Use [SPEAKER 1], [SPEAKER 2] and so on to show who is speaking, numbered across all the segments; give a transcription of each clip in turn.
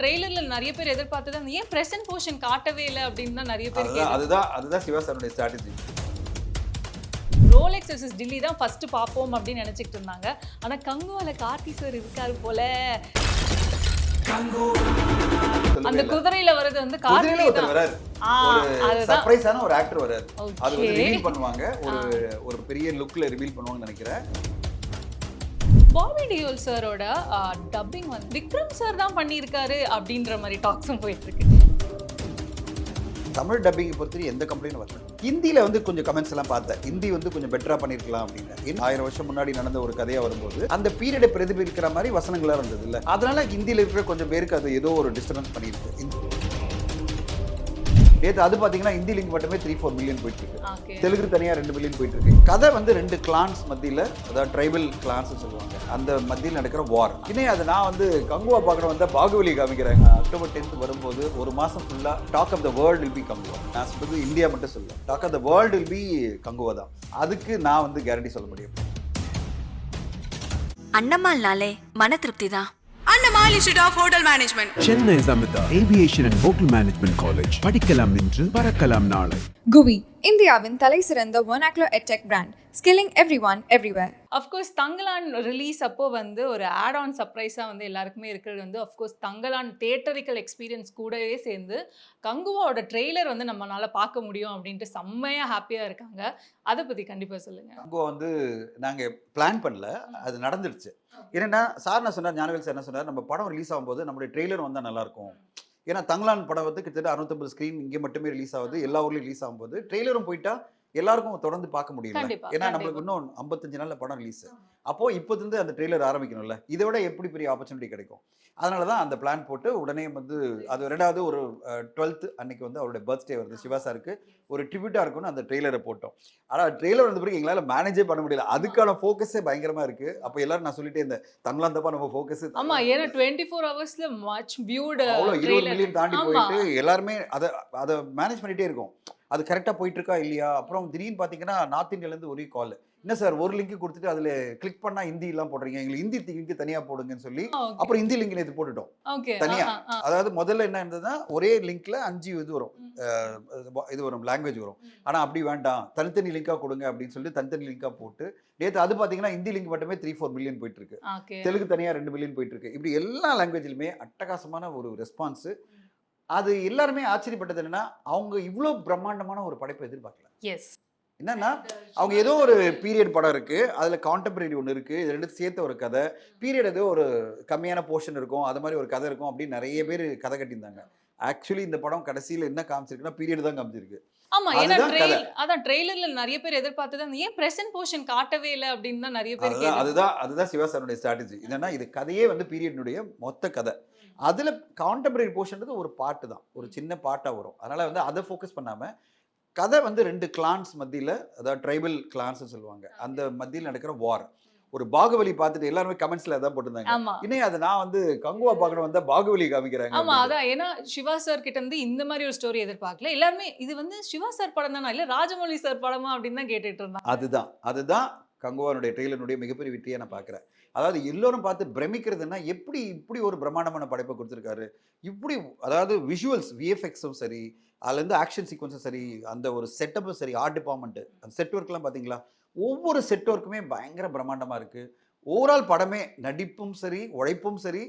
[SPEAKER 1] ட்ரெய்லர்ல நெறைய பேர் எதிர்பார்த்தது அந்த ஏன் பிரசன்ட் போர்ஷன் காட்டவே இல்ல அப்படின்னு தான் நெறைய பேர் கேட்டாங்க.
[SPEAKER 2] அதுதான் சிவா சாருடைய ஸ்ட்ராட்டஜி.
[SPEAKER 1] ரோலெக்ஸ் வெர்சஸ் டில்லி தான் ஃபர்ஸ்ட் பாப்போம் அப்படின்னு நினைச்சிட்டு இருந்தாங்க. ஆனா கங்குவால கார்த்தி சார் இருக்காரு போல. அந்த குதிரையில வரது வந்து கார்த்தி தான்.
[SPEAKER 2] வராரு. ஒரு சர்ப்ரைஸான ஒரு ஆக்டர் வராரு. அது வந்து ரிவீல் பண்ணுவாங்க. ஒரு பெரிய லுக்ல ரிவீல் பண்ணுவாங்கன்னு நினைக்கிறேன்.
[SPEAKER 1] பாபி டியோல் சாரோட டப்பிங் வந்து விக்ரம் சார் தான் பண்ணியிருக்காரு அப்படின்ற மாதிரி டாக்ஸும் போயிட்டு இருக்கு.
[SPEAKER 2] தமிழ் டப்பிங் பொறுத்தவரை எந்த கம்ப்ளைண்டும் வரல. ஹிந்தியில வந்து கொஞ்சம் கமெண்ட்ஸ் எல்லாம் பார்த்தேன். ஹிந்தி வந்து கொஞ்சம் பெட்டரா பண்ணிருக்கலாம் அப்படின்னு. 1000 வருஷம் முன்னாடி நடந்த ஒரு கதையா வரும்போது அந்த பீரியடை பிரதிபலிக்கிற மாதிரி வசனங்களா இருந்தது இல்ல. அதனால ஹிந்தியில இருக்கிற கொஞ்சம் பேருக்கு அது ஏதோ ஒரு டிஸ்டர்பன்ஸ் பண்ணிருக்கு. நேற்று அது பார்த்தீங்கன்னா ஹிந்தி லிங்க் மட்டுமே 3-4 மில்லியன் போயிட்டு இருக்கு. தெலுங்கு தனியாக 2 மில்லியன் போயிட்டு இருக்கு. கதை வந்து 2 கிளான்ஸ் மத்தியில், அதாவது ட்ரைபல் கிளான்ஸ் சொல்லுவாங்க, அந்த மத்தியில் நடக்கிற வார். இன்னும் அது நான் வந்து கங்குவா பார்க்கணும் வந்தால் பாகுபலி காமிக்கிறேன். அக்டோபர் 10th வரும்போது ஒரு மாதம் ஃபுல்லாக talk of the world will be Kanguva. நான் சொல்றது இந்தியா மட்டும் சொல்லுவேன். Talk of the world will be Kanguva தான். அதுக்கு நான் வந்து கேரண்டி சொல்ல முடியும்.
[SPEAKER 3] அண்ணமால்னாலே மன திருப்தி தான். Annamal Institute of Hotel Management.
[SPEAKER 4] Chennai Samita Aviation and Hotel Management College. படிக்கலாம் இன்று பறக்கலாம் நாளை.
[SPEAKER 5] GUVI இந்தியாவின் தலை சிறந்த vernacular edtech brand, skilling everyone everywhere.
[SPEAKER 1] Of course Thangalaan release அப்போ வந்து ஒரு ஆட் ஆன் சர்ப்ரைஸாக வந்து எல்லாருக்குமே இருக்கிறது வந்து அஃப்கோர்ஸ் தங்கலான் தியேட்டரிக்கல் எக்ஸ்பீரியன்ஸ் கூடவே சேர்ந்து கங்குவாவோட ட்ரெய்லர் வந்து நம்மளால பார்க்க முடியும் அப்படின்ட்டு செம்மையாக ஹாப்பியாக இருக்காங்க. அதை பற்றி கண்டிப்பாக சொல்லுங்கள்.
[SPEAKER 2] கங்குவா வந்து நாங்கள் பிளான் பண்ணல, அது நடந்துடுச்சு. ஏன்னா சார் என்ன சொன்னார், ஞானவேல் சார் என்ன சொன்னார், நம்ம படம் ரிலீஸ் ஆகும்போது நம்மளுடைய ட்ரெய்லர் வந்தால் நல்லாயிருக்கும். ஏன்னா தங்கலான் படம் வந்து கிட்டத்தட்ட 650 ஸ்க்ரீன் இங்கே மட்டுமே ரிலீஸ் ஆகுது. எல்லா ஊர்லேயும் ரிலீஸ் ஆகும்போது ட்ரெய்லரும் போயிட்டா எல்லாருக்கும் தொடர்ந்து பார்க்க முடியல. ஏன்னா நம்மளுக்கு இன்னும் 55 நாள்ல படம் ரிலீஸ். அப்போ இப்போது அந்த ட்ரெய்லர் ஆரம்பிக்கணும்ல, இதை விட எப்படி பெரிய ஆப்பர்ச்சுனிட்டி கிடைக்கும். அதனால தான் அந்த பிளான் போட்டு உடனே வந்து அது ரெண்டாவது ஒரு 12th அன்னைக்கு வந்து அவருடைய பர்த்டே வருது சிவா சாருக்கு, ஒரு ட்ரிபியூட்டாக இருக்கும்னு அந்த ட்ரெய்லரை போட்டோம். ஆனால் ட்ரெய்லர் வந்த பிறகு எங்களால் மேனேஜே பண்ண முடியல. அதுக்கான ஃபோக்கஸே பயங்கரமாக இருக்குது. அப்போ எல்லாரும் நான் சொல்லிட்டே இந்த தங்கலாம் தப்பா நம்ம ஃபோக்கஸ்.
[SPEAKER 1] ஆமாம், ஏன்னா 24 ஹவர்ஸ்ல மச் வியூடு
[SPEAKER 2] அவ்வளோ 20 மில்லியன் தாண்டி போயிட்டு எல்லாருமே அதை மேனேஜ் பண்ணிகிட்டே இருக்கோம். அது கரெக்டாக போயிட்டு இருக்கா இல்லையா. அப்புறம் திடீர்னு பார்த்தீங்கன்னா நார்த் இந்தியாவிலேருந்து ஒரே கால், என்ன சார் ஒரு லிங்க் கொடுத்துட்டு அதில் கிளிக் பண்ணால் ஹிந்தி எல்லாம் போடுறீங்க, எங்களுக்கு ஹிந்தி லிங்க் தனியாக போடுங்கன்னு சொல்லி அப்புறம் ஹிந்தி லிங்க் நேற்று போட்டுட்டோம் தனியாக. அதாவது முதல்ல என்ன இருந்ததுன்னா ஒரே லிங்க்ல 5 இது வரும் லாங்குவேஜ் வரும். ஆனால் அப்படி வேண்டாம், தனித்தனி லிங்காக கொடுங்க அப்படின்னு சொல்லி தனித்தனி லிங்காக போட்டு நேற்று அது பார்த்தீங்கன்னா ஹிந்தி லிங்க் மட்டுமே 3-4 மில்லியன் போயிட்டு இருக்கு. தெலுங்கு தனியாக 2 மில்லியன் போயிட்டு இருக்கு. இப்படி எல்லா லாங்குவேஜ்லையுமே அட்டகாசமான ஒரு ரெஸ்பான்ஸு. அது எல்லாருமே ஆச்சரியப்பட்டது என்னன்னா, அவங்க இவ்வளோ பிரம்மாண்டமான ஒரு படைப்பை எதிர்பார்க்கல. என்னன்னா அவங்க ஏதோ ஒரு பீரியட் படம் இருக்கு, அதுல கான்டெம்பரரி ஒன்று இருக்கு, இது ரெண்டு சேர்த்த ஒரு கதை, பீரியட் ஏதோ ஒரு கம்மியான போர்ஷன் இருக்கும், அது மாதிரி ஒரு கதை இருக்கும் அப்படின்னு நிறைய பேர் கதை கட்டியிருந்தாங்க. ஆக்சுவலி இந்த படம் கடைசியில் என்ன காமிச்சிருக்குன்னா பீரியட் தான் காமிச்சிருக்கு.
[SPEAKER 1] ஆமா, ஏன்னா அதான் ட்ரெய்லர்ல நிறைய பேர் எதிர்பார்த்தது அந்த ஏன் பிரசன்ட் போர்ஷன் காட்டவே இல்லை அப்படின்னு தான் நிறைய பேர் கேட்டாங்க.
[SPEAKER 2] அதுதான் சிவா சாருடைய ஸ்ட்ராட்டஜி. என்னன்னா இது கதையே வந்து பீரியட்னுடைய மொத்த கதை, அதுல கான்டெம்பரரி போர்ஷன்றது ஒரு பாட்டு தான், ஒரு சின்ன பாட்டா வரும். அதனால வந்து அதை ஃபோக்கஸ் பண்ணாம கதை வந்து 2 கிளான்ஸ் மத்தியில், அதாவது ட்ரைபல் கிளான்ஸ் சொல்லுவாங்க, அந்த மத்தியில் நடக்கிற வார். ஒரு பாகுபலி பார்த்துட்டு எல்லாருமே கமெண்ட்ஸ்ல அதான் போட்டிருந்தாங்க. இன்னும் அதை நான் வந்து கங்குவா பார்க்கணும் வந்தா பாகுபலி காமிக்கிறாங்க.
[SPEAKER 1] ஆமா, அதான் ஏன்னா சிவா சார் கிட்ட இருந்து இந்த மாதிரி ஒரு ஸ்டோரி எதிர்பார்க்கல. எல்லாருமே இது வந்து சிவா சார் படம் தானா இல்ல ராஜமௌலி சார் படமா அப்படின்னு தான் கேட்டுட்டு இருந்தாங்க. அதுதான் கங்குவானுடைய ட்ரெய்லருடைய மிகப்பெரிய வெற்றியை நான் பார்க்குறேன். அதாவது எல்லோரும் பார்த்து பிரமிக்கிறதுனா இப்படி ஒரு பிரம்மாண்டமான படைப்பை கொடுத்துருக்காரு. இப்படி அதாவது விஷுவல்ஸ், விஎஃப்எக்ஸும் சரி, அதுலேருந்து ஆக்ஷன் சீக்வன்ஸும் சரி, அந்த ஒரு செட்டப்பும் சரி, ஆர்ட் டிபார்ட்மெண்ட்டு, அந்த செட் ஒர்க்லாம் பார்த்தீங்களா, ஒவ்வொரு செட் ஒர்க்குமே பயங்கர பிரம்மாண்டமாக இருக்குது. ஓவரால் படமே நடிப்பும் சரி, உழைப்பும் சரி,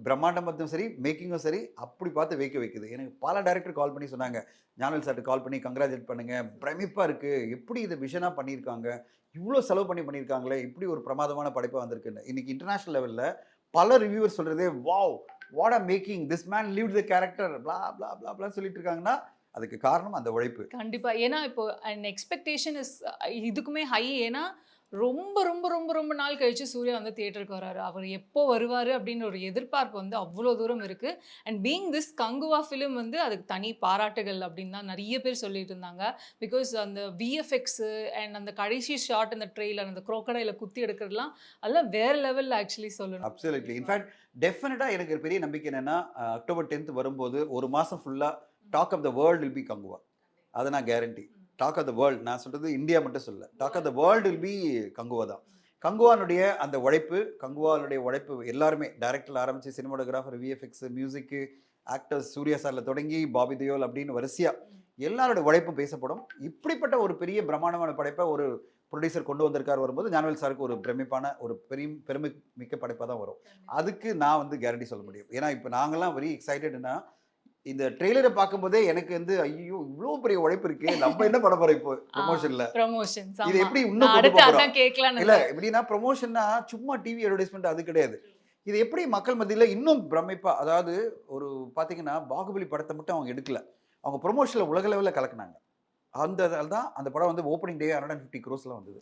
[SPEAKER 1] பிரம்மாண்டமும் சரி, மேக்கிங்கும் சரி, அப்படி பார்த்து வைக்குது. எனக்கு பல டைரக்டர் கால் பண்ணி சொன்னாங்க, ஞானவேல் சார்ட்டு கால் பண்ணி கங்க்ராச்சுலேட் பண்ணுங்க, பிரமிப்பாக இருக்குது, எப்படி இதை விஷனாக பண்ணியிருக்காங்க, இவ்வளோ செலவு பண்ணியிருக்காங்களே, இப்படி ஒரு பிரமாதமான படைப்பாக வந்திருக்குன்னு. இன்னைக்கு இன்டர்நேஷனல் லெவலில் பல ரிவ்யூவர் சொல்கிறதே wow what are making, this man lived the character bla bla bla bla சொல்லிட்டு இருக்காங்கன்னா அதுக்கு காரணம் அந்த உழைப்பு. கண்டிப்பா, ஏன்னா இப்போ எக்ஸ்பெக்டேஷன் இஸ் இதுக்குமே ஹை. ஏன்னா ரொம்ப ரொம்ப ரொம்ப ரொம்ப நாள் கழிச்சு சூர்யா வந்து தியேட்டருக்கு வராரு, அவர் எப்போ வருவார் அப்படின்னு ஒரு எதிர்பார்ப்பு வந்து அவ்வளோ தூரம் இருக்கு. And being this Kanguva film வந்து அதுக்கு தனி பாராட்டுகள் அப்படின்னு தான் நிறைய பேர் சொல்லிட்டு இருந்தாங்க. பிகாஸ் அந்த விஎஃப்எக்ஸு அண்ட் அந்த கடைசி ஷாட், அந்த ட்ரெயிலர், அந்த குரோக்கடையில் குத்தி எடுக்கிறதுலாம் அதெல்லாம் வேற லெவலில் ஆக்சுவலி சொல்லணும்.
[SPEAKER 2] அப்சல்யூட்லி. இன்ஃபேக்ட் டெஃபினட்டாக எனக்கு பெரிய நம்பிக்கை என்னன்னா, அக்டோபர் 10th வரும்போது ஒரு மாதம் ஃபுல்லாக talk of the world will be Kanguva. அதை நான் guarantee. Talk of the world, நான் சொல்கிறது இந்தியா மட்டும் சொல்ல, talk of the world will be Kanguva தான். கங்குவானுடைய அந்த உழைப்பு, கங்குவானுடைய உழைப்பு எல்லாருமே டைரக்டர்ல ஆரம்பிச்சு cinematographer, VFX, music, actors, Suriya சார்ல தொடங்கி பாபி தேயோல் அப்படின்னு வரிசையா எல்லாரோட உழைப்பும் பேசப்படும். இப்படிப்பட்ட ஒரு பெரிய பிரம்மாண்டமான படைப்பை ஒரு ப்ரொடியூசர் கொண்டு வந்திருக்கார் வரும்போது ஞானவேல் சாருக்கு ஒரு பிரமிப்பான ஒரு பெருமை மிக்க படைப்பாக தான் வரும். அதுக்கு நான் வந்து கேரண்டி சொல்ல முடியும். ஏன்னா இப்போ நாங்கள்லாம் வெரி எக்ஸைட்டட்னா இந்த ட்ரெய்லரை பார்க்கும்போதே எனக்கு வந்து ஐயோ இவ்வளோ பெரிய உழைப்பு இருக்கு, நம்ம என்ன பண்ண போறோம் இப்போ ப்ரொமோஷன்ல, இது எப்படி இன்னும் கொண்டு போறோம்? இல்ல எப்படின்னா ப்ரொமோஷன்னா சும்மா டிவி அட்வர்டைஸ்மெண்ட் அது கிடையாது. இது எப்படி மக்கள் மத்தியில் இன்னும் பிரமிப்பா, அதாவது ஒரு பார்த்தீங்கன்னா பாகுபலி படத்தை மட்டும் அவங்க எடுக்கல, அவங்க ப்ரொமோஷனில் உலக லெவலில் கலக்குனாங்க. தான் அந்த படம் வந்து ஓப்பனிங் டே 150 crores வந்தது.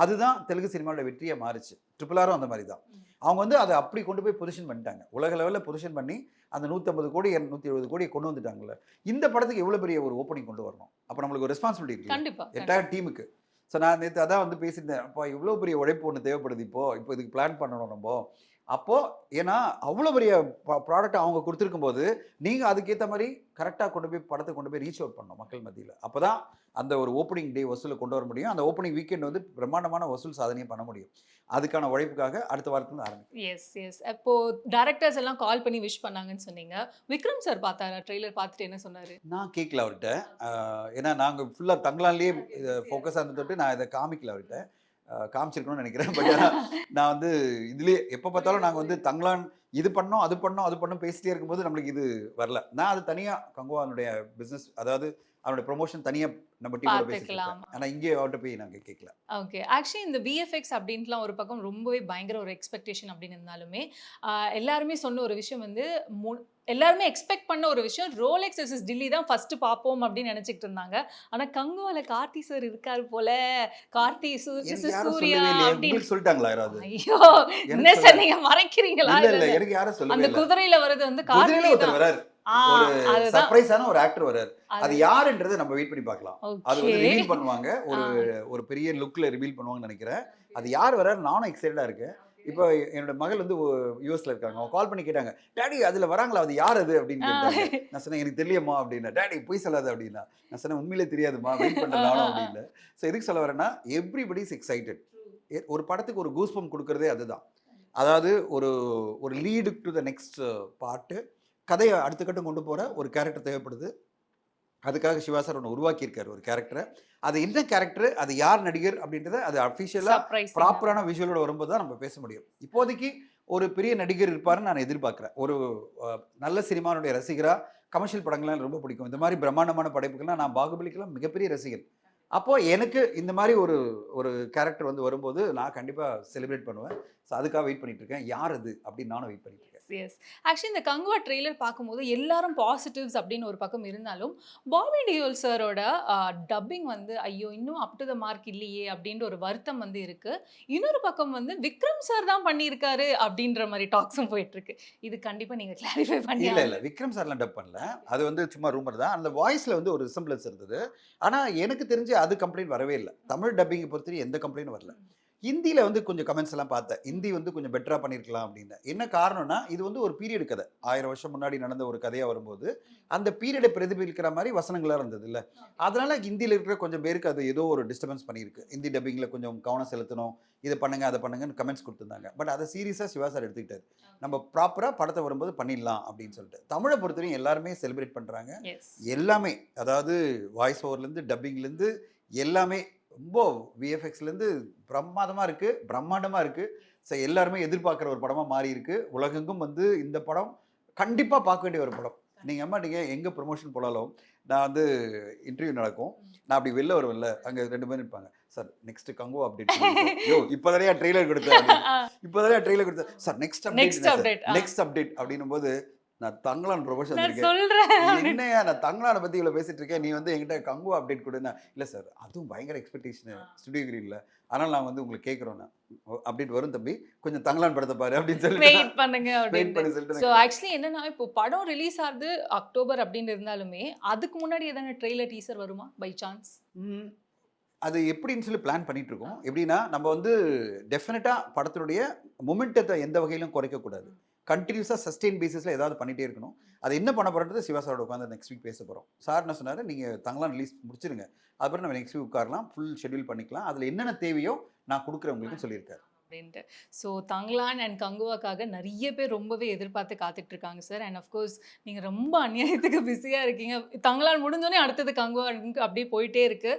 [SPEAKER 2] அதுதான் தெலுங்கு சினிமாவோட வெற்றியை மாறிச்சு. RRR அந்த மாதிரி தான். அவங்க வந்து அதை அப்படி கொண்டு போய் பொசிஷன் பண்ணிட்டாங்க, உலக லெவலில் பொசிஷன் பண்ணி அந்த 150 கோடி 170 கோடியை கொண்டு வந்துட்டாங்கல்ல. இந்த படத்துக்கு எவ்வளோ பெரிய ஒரு ஓப்பனிங் கொண்டு வரணும், அப்போ நம்மளுக்கு ஒரு ரெஸ்பான்சிபிலிட்டி இருக்கு என்டையர் டீமுக்கு. ஸோ நான் நேற்று அதான் வந்து பேசியிருந்தேன், அப்போ இவ்வளோ பெரிய உழைப்பு ஒன்று தேவைப்படுது, இப்போ இதுக்கு பிளான் பண்ணணும் நம்ம. அப்போது ஏன்னா அவ்வளோ பெரிய ப்ராடக்ட் அவங்க கொடுத்துருக்கும் போது நீங்கள் அதுக்கேற்ற மாதிரி கரெக்டாக கொண்டு போய் படத்தை கொண்டு போய் ரீச் அவுட் பண்ணணும் மக்கள் மத்தியில். அப்போ தான் அந்த ஒரு ஓப்பனிங் டே வசூலை கொண்டு வர முடியும். அந்த ஓப்பனிங் வீக்கெண்ட் வந்து பிரம்மாண்டமான வசூல் சாதனையும் பண்ண முடியும். அதுக்கான உழைப்புக்காக அடுத்த வாரத்துல ஆரம்பிக்கும்.
[SPEAKER 1] எஸ் அப்போ டைரக்டர்ஸ் எல்லாம் கால் பண்ணி விஷ் பண்ணாங்கன்னு சொன்னீங்க. விக்ரம் சார் பார்த்தாரா? ட்ரெய்லர் பார்த்துட்டு என்ன சொன்னாரு?
[SPEAKER 2] நான் கேட்கல அவர்கிட்ட. ஏன்னா நாங்கள் ஃபுல்லாக தங்களான்லேயே ஃபோக்கஸாக இருந்து தொட்டு நான் இதை காமிக்கல அவர்கிட்ட. காமிச்சிருக்கணும்னு நினைக்கிறேன். பட் நான் வந்து இதுலேயே எப்போ பார்த்தாலும் நாங்கள் வந்து தங்களான் இது பண்ணோம் அது பண்ணோம் பேசிட்டே இருக்கும்போது நம்மளுக்கு இது வரல. நான் அது தனியாக கங்குவானுடைய பிஸ்னஸ், அதாவது அவனுடைய ப்ரொமோஷன் தனியாக நம்ம டீமோட பேசிக்கலாம். ஆனால் இங்கே அவர்கிட்ட போய் நாங்கள் கேட்கல.
[SPEAKER 1] ஓகே. ஆக்சுவலி இந்த விஎஃப்எக்ஸ் அப்படின்ட்டுலாம் ஒரு பக்கம் ரொம்பவே பயங்கர ஒரு எக்ஸ்பெக்டேஷன் அப்படின்னு இருந்தாலுமே எல்லாருமே சொன்ன ஒரு விஷயம் வந்து எல்லாருமே எக்ஸ்பெக்ட் பண்ண ஒரு விஷயம், ரோலெக்ஸ் வெர்சஸ் டில்லி தான் ஃபர்ஸ்ட் பார்ப்போம் அப்படின்னு நினைச்சிட்டு இருந்தாங்க. ஆனா கங்குவால கார்த்தி சார் இருக்காரு போல, கார்த்தி சூர்யா அப்படின்னு
[SPEAKER 2] சொல்லிட்டாங்களா யாராவது?
[SPEAKER 1] ஐயோ என்ன சார் நீங்க மறைக்கிறீங்களா?
[SPEAKER 2] இல்ல எனக்கு யாரும் சொல்லல.
[SPEAKER 1] அந்த குதிரையில வருது வந்து கார்த்தி தான்
[SPEAKER 2] வராரு. ஒரு சர்ப்ரைஸான ஒரு ஆக்டர் வராரு. அது யாருன்றதை நம்ம வெயிட் பண்ணி பார்க்கலாம். அது வந்து ரிவீல் பண்ணுவாங்க, ஒரு பெரிய லுக்ல ரிவீல் பண்ணுவாங்கன்னு நினைக்கிறேன். அது யார் வராரு நானும் எக்ஸைட்டடா இருக்கேன். இப்போ என்னோட மகள் வந்து யூஎஸ்ல இருக்காங்க. அவங்க கால் பண்ணி கேட்டாங்க, டேடி அதுல வராங்களா, அது யார் அது அப்படின்னு கேட்டாங்க. நான் சொன்னேன் எனக்கு தெரியமா அப்படின்னா. டேடி போய் சொல்லாது அப்படின்னா. நான் சொன்னேன் உண்மையிலே தெரியாதுமா, வெயிட் பண்றேன் அப்படின்னு. ஸோ எதுக்கு சொல்ல வரேன்னா, எவ்ரிபடி இஸ் எக்ஸைட்டட். ஒரு படத்துக்கு ஒரு கூஸ் பம்ப் கொடுக்கறதே அதுதான். அதாவது ஒரு lead to the next part, கதையை அடுத்த கட்டம் கொண்டு போகிற ஒரு கேரக்டர் தேவைப்படுது. அதுக்காக சிவா சார் ஒன்று உருவாக்கியிருக்காரு ஒரு கேரக்டரை. அது என்ன கேரக்டர், அது யார் நடிகர் அப்படின்றத அது அஃபிஷியலாக ப்ராப்பரான விஷுவலோட வரும்போது தான் நம்ம பேச முடியும். இப்போதைக்கு ஒரு பெரிய நடிகர் இருப்பாருன்னு நான் எதிர்பார்க்குறேன். ஒரு நல்ல சினிமாவுடைய ரசிகராக, கமர்ஷியல் படங்கள்லாம் ரொம்ப பிடிக்கும். இந்த மாதிரி பிரம்மாண்டமான படைப்புகள்லாம் நான் பாகுபலிக்கெல்லாம் மிகப்பெரிய ரசிகர். அப்போது எனக்கு இந்த மாதிரி ஒரு கேரக்டர் வந்து வரும்போது நான் கண்டிப்பாக செலிப்ரேட் பண்ணுவேன். ஸோ அதுக்காக வெயிட் பண்ணிட்டு இருக்கேன். யார் அது அப்படின்னு நானும் வெயிட் பண்ணிட்டு இருக்கேன்.
[SPEAKER 1] எஸ் ஆக்சுவலி இந்த கங்குவா ட்ரெய்லர் பார்க்கும்போது எல்லாரும் பாசிட்டிவ்ஸ் அப்படின்னு ஒரு பக்கம் இருந்தாலும் பாபி டியோல் சாரோட டப்பிங் வந்து ஐயோ இன்னும் அப் டு த மார்க் இல்லையே அப்படின்ற ஒரு வருத்தம் வந்து இருக்கு. இன்னொரு பக்கம் வந்து விக்ரம் சார் தான் பண்ணியிருக்காரு அப்படின்ற மாதிரி டாக்ஸும் போயிட்டு இருக்கு. இது கண்டிப்பா நீங்க கிளாரிஃபை பண்ணி.
[SPEAKER 2] இல்ல விக்ரம் சார்லாம் டப் பண்ணல, அது வந்து சும்மா ரூமர் தான். அந்த வாய்ஸ்ல வந்து ஒரு ரிசம்பிளன்ஸ் இருந்தது. ஆனா எனக்கு தெரிஞ்சு அது கம்ப்ளைண்ட் வரவே இல்லை. தமிழ் டப்பிங்கை பொறுத்தவரை எந்த கம்ப்ளைண்டும் வரல. ஹிந்தியில் வந்து கொஞ்சம் கமெண்ட்ஸ் எல்லாம் பார்த்தேன், ஹிந்தி வந்து கொஞ்சம் பெட்டராக பண்ணியிருக்கலாம் அப்படின்னு. என்ன காரணம்னா இது வந்து ஒரு பீரியட் கதை, 1000 வருஷம் முன்னாடி நடந்த ஒரு கதையாக வரும்போது அந்த பீரியடை பிரதிபலிக்கிற மாதிரி வசனங்களாக இருந்தது இல்லை. அதனால ஹிந்தியில் இருக்கிற கொஞ்சம் பேருக்கு அது ஏதோ ஒரு டிஸ்டர்பன்ஸ் பண்ணியிருக்கு. ஹிந்தி டப்பிங்கில் கொஞ்சம் கவனம் செலுத்தணும், இதை பண்ணுங்க அதை பண்ணுங்கன்னு கமெண்ட்ஸ் கொடுத்துருந்தாங்க. பட் அதை சீரியஸாக சிவா சார் எடுத்துக்கிட்டாரு. நம்ம ப்ராப்பராக படத்தை வரும்போது பண்ணிடலாம் அப்படின்னு சொல்லிட்டு. தமிழை பொறுத்தவரையும் எல்லாருமே செலிப்ரேட் பண்ணுறாங்க. எல்லாமே, அதாவது வாய்ஸ் ஓவர்லேருந்து டப்பிங்லேருந்து எல்லாமே ரொம்ப விஎஃப்எக்ஸ்லேருந்து பிரம்மாண்டமாக இருக்குது. ஸோ எல்லாருமே எதிர்பார்க்குற ஒரு படமாக மாறி இருக்குது. உலகெங்கும் வந்து இந்த படம் கண்டிப்பாக பார்க்க வேண்டிய ஒரு படம். நீங்கள் நீங்கள் எங்கே ப்ரொமோஷன் போனாலும் நான் வந்து இன்டர்வியூ நடக்கும், நான் அப்படி வெளில வருவேன்ல, அங்கே 2 பேர் இருப்பாங்க, சார் நெக்ஸ்ட் கங்குவா அப்டேட் யோ இப்போதானே ட்ரெய்லர் கொடுத்தேன் சார் நெக்ஸ்ட் அப்டேட் அப்படின்னும் போது நான் தங்களான் ப்ரொமோஷன் என்னையா நான் தங்களானை பற்றி இவ்வளோ பேசிட்டு இருக்கேன், நீ வந்து என்கிட்ட கங்குவா அப்டேட் கொடுன்னா. இல்லை சார் அதுவும் பயங்கர எக்ஸ்பெக்டேஷன் ஸ்டுடியோ கிரீனில், ஆனால் நான் வந்து உங்களுக்கு கேட்குறோம், நான் அப்டேட் வரும் தம்பி, கொஞ்சம் தங்களான் படத்தை பாரு அப்படின்னு சொல்லி
[SPEAKER 1] வெயிட் பண்ணுங்க அப்படின்னு. ஸோ ஆக்சுவலி என்னன்னா இப்போ படம் ரிலீஸ் ஆகுது அக்டோபர் அப்படின்னு இருந்தாலுமே அதுக்கு முன்னாடி எதனா ட்ரெய்லர் டீசர் வருமா பை சான்ஸ்?
[SPEAKER 2] அது எப்படின்னு சொல்லி பிளான் பண்ணிட்டு இருக்கோம். எப்படின்னா நம்ம வந்து டெஃபினட்டாக படத்தினுடைய மொமெண்டத்தை எந்த வகையிலும் குறைக்கக்கூடாது. கண்டினியூஸாக சஸ்டெயின் பேசிஸில் ஏதாவது பண்ணிகிட்டே இருக்கணும். அது என்ன பண்ண போகிறது சிவா சாரோட உட்காந்து நெக்ஸ்ட் வீக் பேச போகிறோம். சார் என்ன சொன்னார், நீங்கள் தங்களான் ரிலீஸ் முடிச்சிருங்க, அதுக்கப்புறம் நம்ம நெக்ஸ்ட் வீக் உட்காரலாம், ஃபுல் ஷெட்யூல் பண்ணிக்கலாம், அதில் என்னென்ன தேவையோ நான் கொடுக்குறேன் உங்களுக்கு சொல்லியிருக்காரு.
[SPEAKER 1] அப்படின்ட்டு. ஸோ தங்கலான் அண்ட் கங்குவாக்காக நிறைய பேர் ரொம்பவே எதிர்பார்த்து காத்துட்டு இருக்காங்க சார். அண்ட் அஃப்கோர்ஸ் நீங்கள் ரொம்ப அநியாயத்துக்கு பிஸியாக இருக்கீங்க. தங்கலான் முடிஞ்சோடனே அடுத்தது கங்குவானுக்கு அப்படியே போயிட்டே இருக்கு.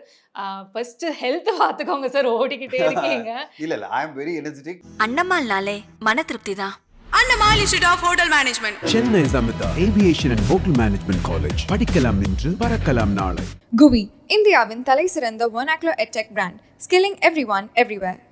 [SPEAKER 1] ஃபர்ஸ்ட் ஹெல்த் பார்த்துக்கோங்க சார், ஓடிக்கிட்டே இருக்கீங்க.
[SPEAKER 2] இல்ல ஐ அம் வெரி எனர்ஜெட்டிக்.
[SPEAKER 3] அண்ணமால்னாலே மன திருப்தி தான். Annamal institute of hotel management,
[SPEAKER 4] Chennai Samita aviation and hotel management college. படிக்கலாம் இன்று, பறக்கலாம் நாளை.
[SPEAKER 5] GUVI, இந்தியாவின் தலைசிறந்த vernacular edtech brand, skilling everyone everywhere.